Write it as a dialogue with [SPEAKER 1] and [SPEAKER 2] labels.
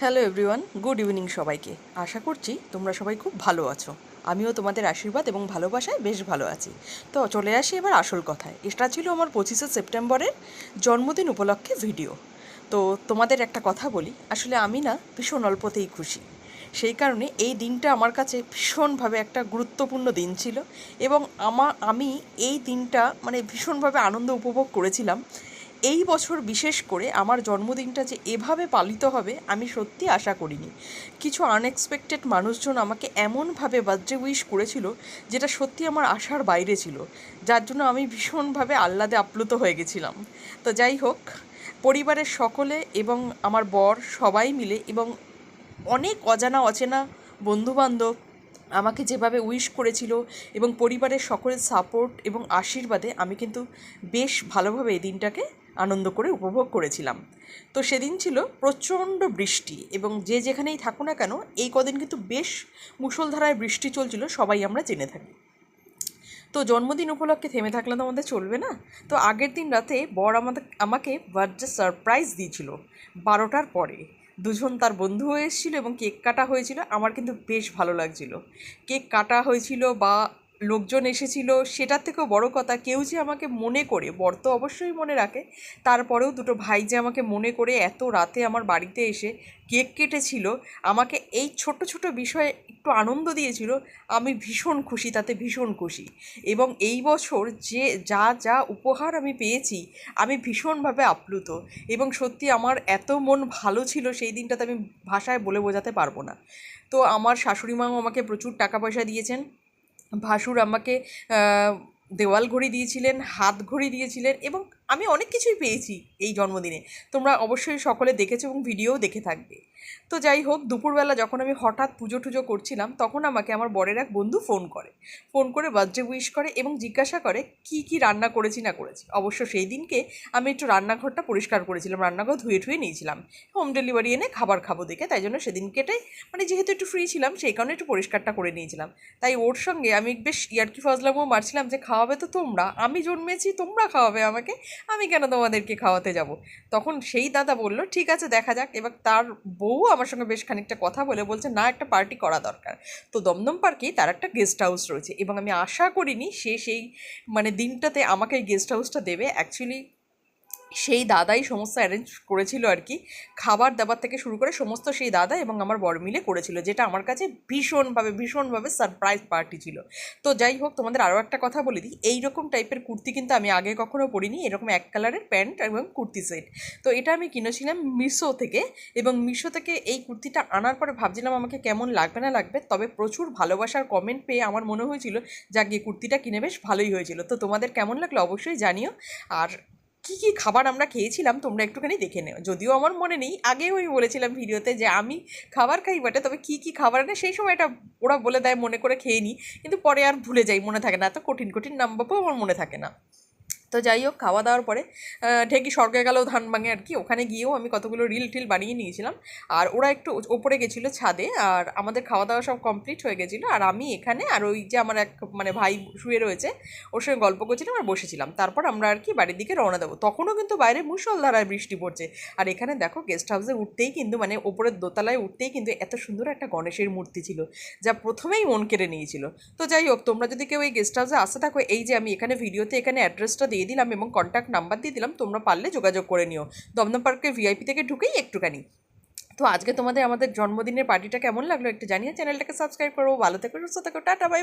[SPEAKER 1] Hello everyone, good evening সবাইকে। আশা করছি তোমরা সবাই খুব ভালো আছো। আমিও তোমাদের আশীর্বাদ এবং ভালোবাসায় বেশ ভালো আছি। তো চলে আসি এবার আসল কথায়। এটা ছিল আমার 25শে সেপ্টেম্বরের জন্মদিন উপলক্ষে ভিডিও। তো তোমাদের একটা কথা বলি, আসলে আমি না ভীষণ অল্পতেই খুশি। সেই কারণে এই দিনটা আমার কাছে ভীষণভাবে একটা গুরুত্বপূর্ণ দিন ছিল এবং আমি এই দিনটা ভীষণভাবে আনন্দ উপভোগ করেছিলাম। এই বছর বিশেষ করে আমার জন্মদিনটা যে এভাবে পালিত হবে আমি সত্যি আশা করিনি। কিছু আনএক্সপেক্টেড মানুষজন আমাকে এমনভাবে বার্থডে উইশ করেছিল যেটা সত্যি আমার আশার বাইরে ছিল, যার জন্য আমি ভীষণভাবে আহ্লাদে আপ্লুত হয়ে গেছিলাম। তো যাই হোক, পরিবারের সকলে এবং আমার বর সবাই মিলে এবং অনেক অজানা অচেনা বন্ধুবান্ধব আমাকে যেভাবে উইশ করেছিল এবং পরিবারের সকলের সাপোর্ট এবং আশীর্বাদে আমি কিন্তু বেশ ভালোভাবে এই দিনটাকে আনন্দ করে উপভোগ করেছিলাম। তো সেদিন ছিল প্রচণ্ড বৃষ্টি এবং যে যেখানেই থাকো না কেন এই কদিন কিন্তু বেশ মুষলধারায় বৃষ্টি চলছিল, সবাই আমরা জেনে থাকি। তো জন্মদিন উপলক্ষে থেমে থাকলে তো আমাদের চলবে না। তো আগের দিন রাতে বর আমাকে বার্থডে সারপ্রাইজ দিয়েছিল 12টার পরে। দুজন তার বন্ধু এসেছিলো এবং কেক কাটা হয়েছিল। আমার কিন্তু বেশ ভালো লাগছিল। কেক কাটা হয়েছিল বা লোকজন এসেছিল, সেটার থেকেও বড় কথা কেউ যে আমাকে মনে করে, বর তো অবশ্যই মনে রাখে, তারপরেও দুটো ভাই যে আমাকে মনে করে এত রাতে আমার বাড়িতে এসে কেক কেটেছিল, আমাকে এই ছোট ছোট বিষয়ে একটু আনন্দ দিয়েছিল। আমি ভীষণ খুশি, তাতে ভীষণ খুশি। এবং এই বছর যে যা যা উপহার আমি পেয়েছি আমি ভীষণভাবে আপ্লুত এবং সত্যি আমার এত মন ভালো ছিল সেই দিনটাতে, আমি ভাষায় বলে বোঝাতে পারবো না। তো আমার শাশুড়ি মাও আমাকে প্রচুর টাকা পয়সা দিয়েছেন। ভাসুর আমাকে দেওয়াল ঘড়ি দিয়েছিলেন, হাত ঘড়ি দিয়েছিলেন এবং আমি অনেক কিছুই পেয়েছি এই জন্মদিনে। তোমরা অবশ্যই সকলে দেখেছো এবং ভিডিওও দেখে থাকবে। তো যাই হোক, দুপুরবেলা যখন আমি হঠাৎ পুজো টুজো করছিলাম তখন আমাকে আমার বরের এক বন্ধু ফোন করে বার্থডে উইশ করে এবং জিজ্ঞাসা করে কি কি রান্না করেছি না করেছি। অবশ্য সেই দিনকে আমি একটু রান্নাঘরটা পরিষ্কার করেছিলাম, রান্নাঘর ধুয়ে ঠুয়ে নিয়েছিলাম হোম ডেলিভারি এনে খাবার খাবো দেখে, তাই জন্য সেদিনকেটাই যেহেতু একটু ফ্রি ছিলাম সেই কারণে একটু পরিষ্কারটা করে নিয়েছিলাম। তাই ওর সঙ্গে আমি বেশ ইয়ার্কি ফাজলামও মারছিলাম যে খাওয়াবে তো তোমরা, আমি জন্মেছি তোমরা খাওয়াবে আমাকে, আমি কেন তোমাদেরকে খাওয়াতে যাব। তখন সেই দাদা বলল ঠিক আছে দেখা যাক। এবার তার বউ আমার সঙ্গে বেশ খানিকটা কথা বলে বলছে না, একটা পার্টি করা দরকার। তো দমদম পার্কেই তার একটা গেস্ট হাউস রয়েছে এবং আমি আশা করিনি সে সেই দিনটাতে আমাকে এই গেস্ট হাউসটা দেবে। অ্যাকচুয়ালি সেই দাদাই সমস্ত অ্যারেঞ্জ করেছিল আর কি, খাবার দাবার থেকে শুরু করে সমস্ত সেই দাদা এবং আমার বর মিলে করেছিল, যেটা আমার কাছে ভীষণভাবে সারপ্রাইজ পার্টি ছিল। তো যাই হোক, তোমাদের আরও একটা কথা বলে দিই, এইরকম টাইপের কুর্তি কিন্তু আমি আগে কখনো পরিনি, এরকম এক কালারের প্যান্ট এবং কুর্তি সেট। তো এটা আমি কিনেছিলাম মিশো থেকে এবং মিশো থেকে এই কুর্তিটা আনার পরে ভাবছিলাম আমাকে কেমন লাগবে না লাগবে, তবে প্রচুর ভালোবাসার কমেন্ট পেয়ে আমার মনে হয়েছিল যাক গিয়ে কুর্তিটা কিনে বেশ ভালোই হয়েছিল। তো তোমাদের কেমন লাগলো অবশ্যই জানিও। আর কী কী খাবার আমরা খেয়েছিলাম তোমরা একটুখানি দেখে নেও, যদিও আমার মনে নেই। আগেও আমি বলেছিলাম ভিডিওতে যে আমি খাবার খাই বটে, তবে কী কী খাবার না সেই সময়টা ওরা বলে দেয়, মনে করে খেয়ে নিই, কিন্তু পরে আর ভুলে যাই, মনে থাকে না, এত কঠিন কঠিন নাম্বারও আমার মনে থাকে না। তো যাই হোক, খাওয়া দাওয়ার পরে ঢেকি স্বর্গে গেলেও ধান ভাঙে আর কি, ওখানে গিয়েও আমি কতগুলো রিল টিল বানিয়ে নিয়েছিলাম। আর ওরা একটু ওপরে গেছিলো ছাদে, আর আমাদের খাওয়া দাওয়া সব কমপ্লিট হয়ে গেছিলো, আর আমি এখানে আর ওই যে আমার এক ভাই শুয়ে রয়েছে ওর সঙ্গে গল্প করছিলাম আর বসেছিলাম। তারপর আমরা আর কি বাড়ির দিকে রওনা দেবো, তখনও কিন্তু বাইরে মুষলধারায় বৃষ্টি পড়ছে। আর এখানে দেখো গেস্ট হাউসে উঠতেই কিন্তু ওপরের দোতলায় উঠতেই কিন্তু এত সুন্দর একটা গণেশের মূর্তি ছিল, যা প্রথমেই মন কেড়ে নিয়েছিল। তো যাই হোক, তোমরা যদি কেউ এই গেস্ট হাউসে আসতে থাকো, এই যে আমি এখানে ভিডিওতে এখানে অ্যাড্রেসটা দিয়ে দিলাম এবং কন্ট্যাক্ট নাম্বার দিয়ে দিলাম, তোমরা পারলে যোগাযোগ করে নিও দমদম পার্কের ভিআইপি থেকে ঢুকেই একটুখানি। তো আজকে আমাদের জন্মদিনের পার্টিটা কেমন লাগলো একটু জানিয়ে চ্যানেলটাকে সাবস্ক্রাইব করো। ভালো থেকো, সুস্থ থেকো, টাটা বাই।